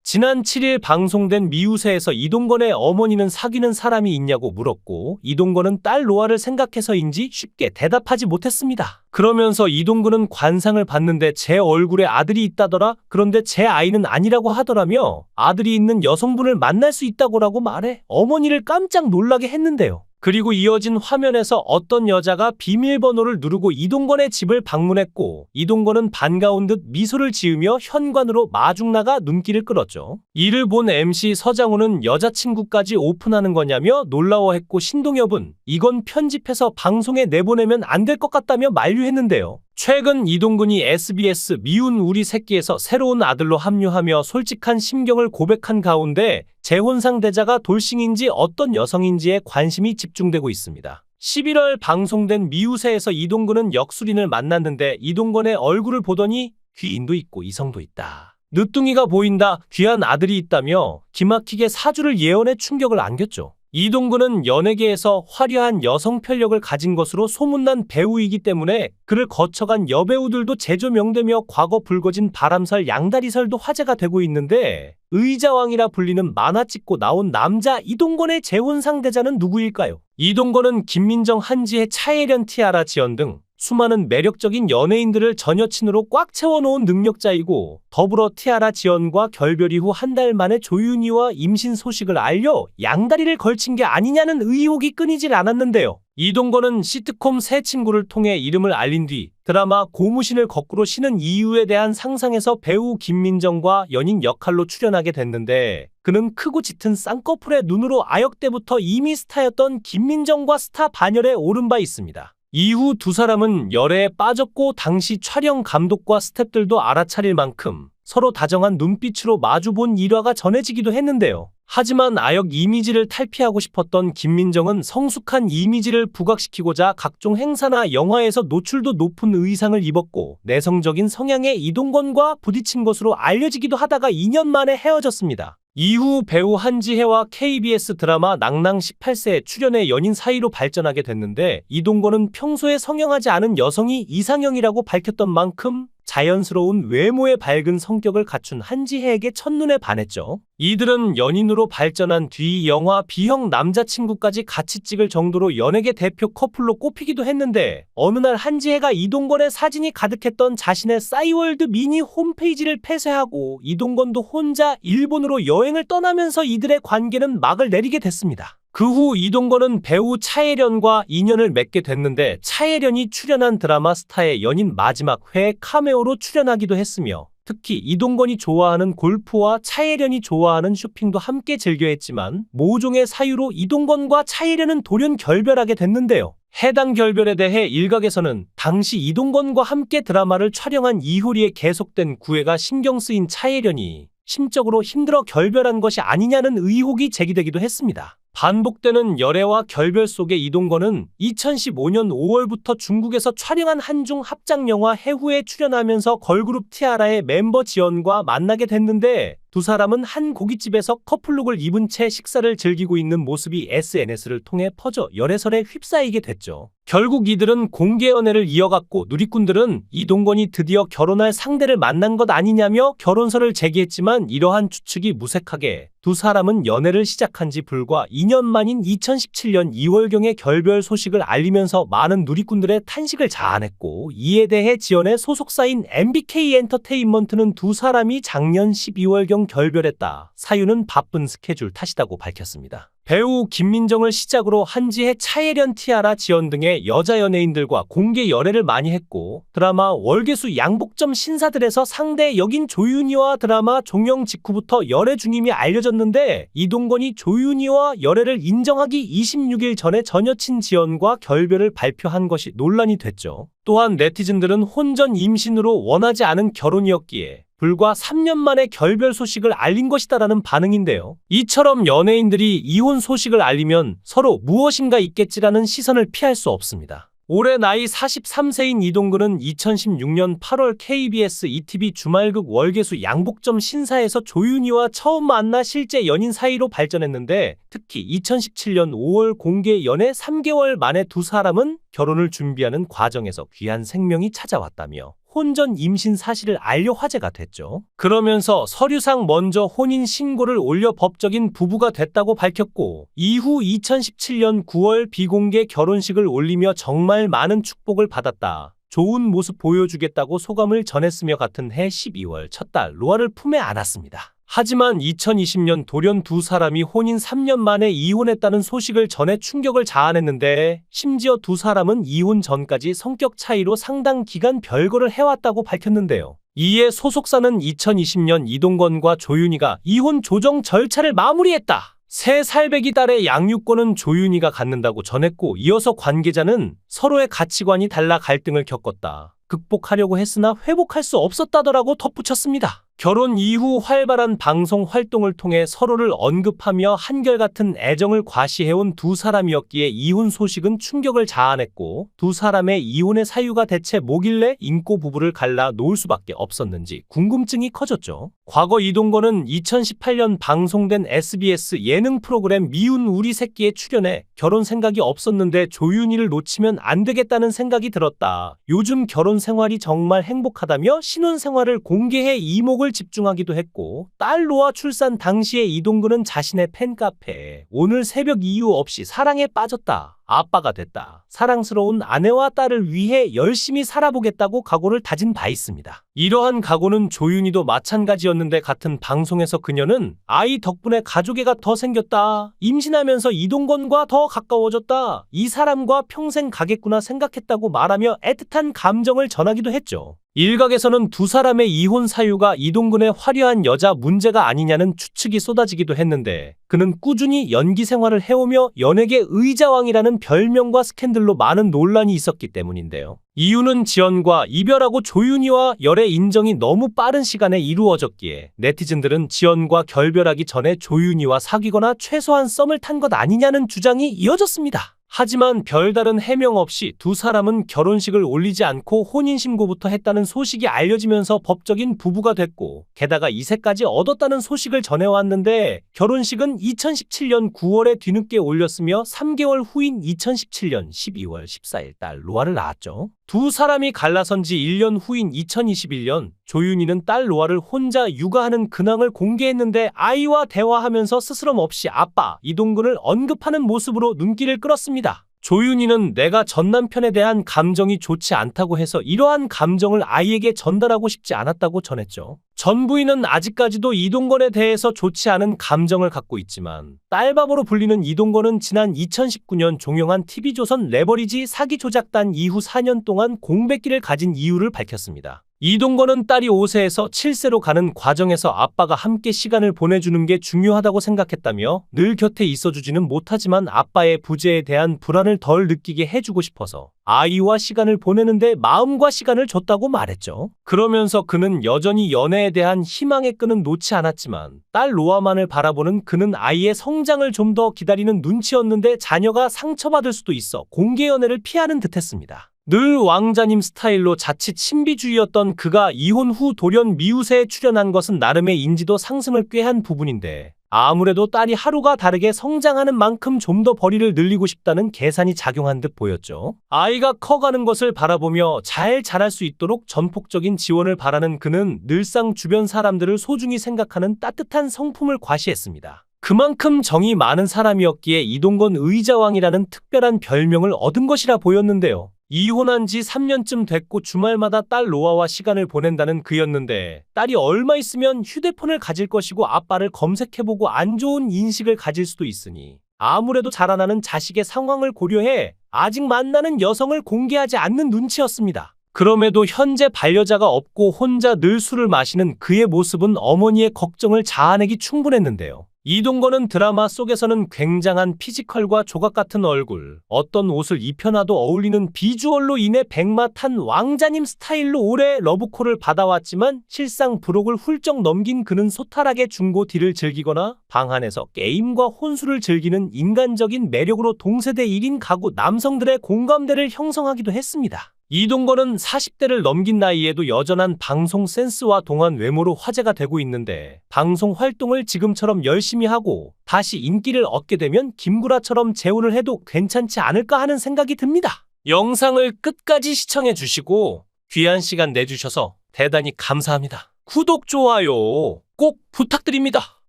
지난 7일 방송된 미우새에서 이동건의 어머니는 사귀는 사람이 있냐고 물었고 이동건은 딸 로아를 생각해서인지 쉽게 대답하지 못했습니다. 그러면서 이동건은 관상을 봤는데 제 얼굴에 아들이 있다더라. 그런데 제 아이는 아니라고 하더라며 아들이 있는 여성분을 만날 수 있다고라고 말해 어머니를 깜짝 놀라게 했는데요. 그리고 이어진 화면에서 어떤 여자가 비밀번호를 누르고 이동건의 집을 방문했고 이동건은 반가운 듯 미소를 지으며 현관으로 마중 나가 눈길을 끌었죠. 이를 본 MC 서장훈은 여자친구까지 오픈하는 거냐며 놀라워했고 신동엽은 이건 편집해서 방송에 내보내면 안 될 것 같다며 만류했는데요. 최근 이동근이 SBS 미운 우리 새끼에서 새로운 아들로 합류하며 솔직한 심경을 고백한 가운데 재혼 상대자가 돌싱인지 어떤 여성인지에 관심이 집중되고 있습니다. 11월 방송된 미우새에서 이동근은 역술인을 만났는데 이동건의 얼굴을 보더니 귀인도 있고 이성도 있다. 늦둥이가 보인다. 귀한 아들이 있다며 기막히게 사주를 예언해 충격을 안겼죠. 이동근은 연예계에서 화려한 여성 편력을 가진 것으로 소문난 배우이기 때문에 그를 거쳐간 여배우들도 재조명되며 과거 불거진 바람설 양다리설도 화제가 되고 있는데 의자왕이라 불리는 만화 찍고 나온 남자 이동건의 재혼 상대자는 누구일까요? 이동건은 김민정, 한지혜, 차예련, 티아라 지연 등 수많은 매력적인 연예인들을 전 여친으로 꽉 채워놓은 능력자이고 더불어 티아라 지연과 결별 이후 한 달 만에 조윤희와 임신 소식을 알려 양다리를 걸친 게 아니냐는 의혹이 끊이질 않았는데요. 이동건은 시트콤 새 친구를 통해 이름을 알린 뒤 드라마 고무신을 거꾸로 신은 이유에 대한 상상에서 배우 김민정과 연인 역할로 출연하게 됐는데 그는 크고 짙은 쌍꺼풀의 눈으로 아역 때부터 이미 스타였던 김민정과 스타 반열에 오른 바 있습니다. 이후 두 사람은 열애에 빠졌고 당시 촬영 감독과 스태프들도 알아차릴 만큼 서로 다정한 눈빛으로 마주본 일화가 전해지기도 했는데요. 하지만 아역 이미지를 탈피하고 싶었던 김민정은 성숙한 이미지를 부각시키고자 각종 행사나 영화에서 노출도 높은 의상을 입었고 내성적인 성향의 이동건과 부딪힌 것으로 알려지기도 하다가 2년 만에 헤어졌습니다. 이후 배우 한지혜와 KBS 드라마 낭낭 18세에 출연해 연인 사이로 발전하게 됐는데 이동건은 평소에 성형하지 않은 여성이 이상형이라고 밝혔던 만큼 자연스러운 외모의 밝은 성격을 갖춘 한지혜에게 첫눈에 반했죠. 이들은 연인으로 발전한 뒤 영화 B형 남자친구까지 같이 찍을 정도로 연예계 대표 커플로 꼽히기도 했는데 어느 날 한지혜가 이동건의 사진이 가득했던 자신의 싸이월드 미니 홈페이지를 폐쇄하고 이동건도 혼자 일본으로 여행을 떠나면서 이들의 관계는 막을 내리게 됐습니다. 그 후 이동건은 배우 차예련과 인연을 맺게 됐는데 차예련이 출연한 드라마 스타의 연인 마지막 회에 카메오로 출연하기도 했으며 특히 이동건이 좋아하는 골프와 차예련이 좋아하는 쇼핑도 함께 즐겨 했지만 모종의 사유로 이동건과 차예련은 돌연 결별하게 됐는데요. 해당 결별에 대해 일각에서는 당시 이동건과 함께 드라마를 촬영한 이효리의 계속된 구애가 신경 쓰인 차예련이 심적으로 힘들어 결별한 것이 아니냐는 의혹이 제기되기도 했습니다. 반복되는 열애와 결별 속에 이동건은 2015년 5월부터 중국에서 촬영한 한중 합작 영화 해후에 출연하면서 걸그룹 티아라의 멤버 지연과 만나게 됐는데 두 사람은 한 고깃집에서 커플룩을 입은 채 식사를 즐기고 있는 모습이 SNS를 통해 퍼져 열애설에 휩싸이게 됐죠. 결국 이들은 공개 연애를 이어갔고 누리꾼들은 이동건이 드디어 결혼할 상대를 만난 것 아니냐며 결혼설을 제기했지만 이러한 추측이 무색하게 두 사람은 연애를 시작한 지 불과 2년 만인 2017년 2월경에 결별 소식을 알리면서 많은 누리꾼들의 탄식을 자아냈고 이에 대해 지연의 소속사인 MBK 엔터테인먼트는 두 사람이 작년 12월경 결별했다. 사유는 바쁜 스케줄 탓이라고 밝혔습니다. 배우 김민정을 시작으로 한지혜, 차예련, 티아라, 지연 등의 여자 연예인들과 공개 열애를 많이 했고 드라마 월계수 양복점 신사들에서 상대 역인 조윤희와 드라마 종영 직후부터 열애 중임이 알려졌는데 이동건이 조윤희와 열애를 인정하기 26일 전에 전 여친 지연과 결별을 발표한 것이 논란이 됐죠. 또한 네티즌들은 혼전 임신으로 원하지 않은 결혼이었기에 불과 3년 만에 결별 소식을 알린 것이다라는 반응인데요. 이처럼 연예인들이 이혼 소식을 알리면 서로 무엇인가 있겠지라는 시선을 피할 수 없습니다. 올해 나이 43세인 이동근은 2016년 8월 KBS ETV 주말극 월계수 양복점 신사에서 조윤희와 처음 만나 실제 연인 사이로 발전했는데 특히 2017년 5월 공개 연애 3개월 만에 두 사람은 결혼을 준비하는 과정에서 귀한 생명이 찾아왔다며 혼전 임신 사실을 알려 화제가 됐죠. 그러면서 서류상 먼저 혼인 신고를 올려 법적인 부부가 됐다고 밝혔고 이후 2017년 9월 비공개 결혼식을 올리며 정말 많은 축복을 받았다. 좋은 모습 보여주겠다고 소감을 전했으며 같은 해 12월 첫 딸 로아를 품에 안았습니다. 하지만 2020년 돌연 두 사람이 혼인 3년 만에 이혼했다는 소식을 전해 충격을 자아냈는데 심지어 두 사람은 이혼 전까지 성격 차이로 상당 기간 별거를 해왔다고 밝혔는데요. 이에 소속사는 2020년 이동건과 조윤희가 이혼 조정 절차를 마무리했다. 새 살배기 딸의 양육권은 조윤희가 갖는다고 전했고 이어서 관계자는 서로의 가치관이 달라 갈등을 겪었다. 극복하려고 했으나 회복할 수 없었다더라고 덧붙였습니다. 결혼 이후 활발한 방송 활동을 통해 서로를 언급하며 한결같은 애정을 과시해온 두 사람이었기에 이혼 소식은 충격을 자아냈고 두 사람의 이혼의 사유가 대체 뭐길래 인꼬 부부를 갈라 놓을 수밖에 없었는지 궁금증이 커졌죠. 과거 이동건은 2018년 방송된 SBS 예능 프로그램 미운 우리 새끼에 출연해 결혼 생각이 없었는데 조윤희를 놓치면 안 되겠다는 생각이 들었다. 요즘 결혼 생활이 정말 행복하다며 신혼 생활을 공개해 이목을 집중하기도 했고 딸 로아 출산 당시에 이동근은 자신의 팬카페에 오늘 새벽 이유 없이 사랑에 빠졌다. 아빠가 됐다. 사랑스러운 아내와 딸을 위해 열심히 살아보겠다고 각오를 다진 바 있습니다. 이러한 각오는 조윤희도 마찬가지였는데 같은 방송에서 그녀는 아이 덕분에 가족애가 더 생겼다. 임신하면서 이동건과 더 가까워졌다. 이 사람과 평생 가겠구나 생각했다고 말하며 애틋한 감정을 전하기도 했죠. 일각에서는 두 사람의 이혼 사유가 이동근의 화려한 여자 문제가 아니냐는 추측이 쏟아지기도 했는데 그는 꾸준히 연기 생활을 해오며 연예계 의자왕이라는 별명과 스캔들로 많은 논란이 있었기 때문인데요. 이유는 지연과 이별하고 조윤희와 열애 인정이 너무 빠른 시간에 이루어졌기에 네티즌들은 지연과 결별하기 전에 조윤희와 사귀거나 최소한 썸을 탄 것 아니냐는 주장이 이어졌습니다. 하지만 별다른 해명 없이 두 사람은 결혼식을 올리지 않고 혼인신고부터 했다는 소식이 알려지면서 법적인 부부가 됐고 게다가 2세까지 얻었다는 소식을 전해왔는데 결혼식은 2017년 9월에 뒤늦게 올렸으며 3개월 후인 2017년 12월 14일 딸 로아를 낳았죠. 두 사람이 갈라선 지 1년 후인 2021년 조윤희는 딸 로아를 혼자 육아하는 근황을 공개했는데 아이와 대화하면서 스스럼 없이 아빠 이동근을 언급하는 모습으로 눈길을 끌었습니다. 조윤희는 내가 전 남편에 대한 감정이 좋지 않다고 해서 이러한 감정을 아이에게 전달하고 싶지 않았다고 전했죠. 전 부인은 아직까지도 이동건에 대해서 좋지 않은 감정을 갖고 있지만 딸바보로 불리는 이동건은 지난 2019년 종영한 TV조선 레버리지 사기 조작단 이후 4년 동안 공백기를 가진 이유를 밝혔습니다. 이동건은 딸이 5세에서 7세로 가는 과정에서 아빠가 함께 시간을 보내주는 게 중요하다고 생각했다며 늘 곁에 있어주지는 못하지만 아빠의 부재에 대한 불안을 덜 느끼게 해주고 싶어서 아이와 시간을 보내는데 마음과 시간을 줬다고 말했죠. 그러면서 그는 여전히 연애에 대한 희망의 끈은 놓지 않았지만 딸 로아만을 바라보는 그는 아이의 성장을 좀 더 기다리는 눈치였는데 자녀가 상처받을 수도 있어 공개 연애를 피하는 듯했습니다. 늘 왕자님 스타일로 자칫 신비주의였던 그가 이혼 후 돌연 미우새에 출연한 것은 나름의 인지도 상승을 꾀한 부분인데 아무래도 딸이 하루가 다르게 성장하는 만큼 좀 더 벌이를 늘리고 싶다는 계산이 작용한 듯 보였죠. 아이가 커가는 것을 바라보며 잘 자랄 수 있도록 전폭적인 지원을 바라는 그는 늘상 주변 사람들을 소중히 생각하는 따뜻한 성품을 과시했습니다. 그만큼 정이 많은 사람이었기에 이동건 의자왕이라는 특별한 별명을 얻은 것이라 보였는데요. 이혼한 지 3년쯤 됐고 주말마다 딸 로아와 시간을 보낸다는 그였는데 딸이 얼마 있으면 휴대폰을 가질 것이고 아빠를 검색해보고 안 좋은 인식을 가질 수도 있으니 아무래도 자라나는 자식의 상황을 고려해 아직 만나는 여성을 공개하지 않는 눈치였습니다. 그럼에도 현재 반려자가 없고 혼자 늘 술을 마시는 그의 모습은 어머니의 걱정을 자아내기 충분했는데요. 이동건은 드라마 속에서는 굉장한 피지컬과 조각 같은 얼굴, 어떤 옷을 입혀놔도 어울리는 비주얼로 인해 백마탄 왕자님 스타일로 오래 러브콜을 받아왔지만 실상 브록을 훌쩍 넘긴 그는 소탈하게 중고 딜을 즐기거나 방 안에서 게임과 혼술을 즐기는 인간적인 매력으로 동세대 1인 가구 남성들의 공감대를 형성하기도 했습니다. 이동건은 40대를 넘긴 나이에도 여전한 방송 센스와 동안 외모로 화제가 되고 있는데 방송 활동을 지금처럼 열심히 하고 다시 인기를 얻게 되면 김구라처럼 재혼을 해도 괜찮지 않을까 하는 생각이 듭니다. 영상을 끝까지 시청해 주시고 귀한 시간 내주셔서 대단히 감사합니다. 구독, 좋아요 꼭 부탁드립니다.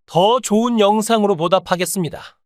더 좋은 영상으로 보답하겠습니다.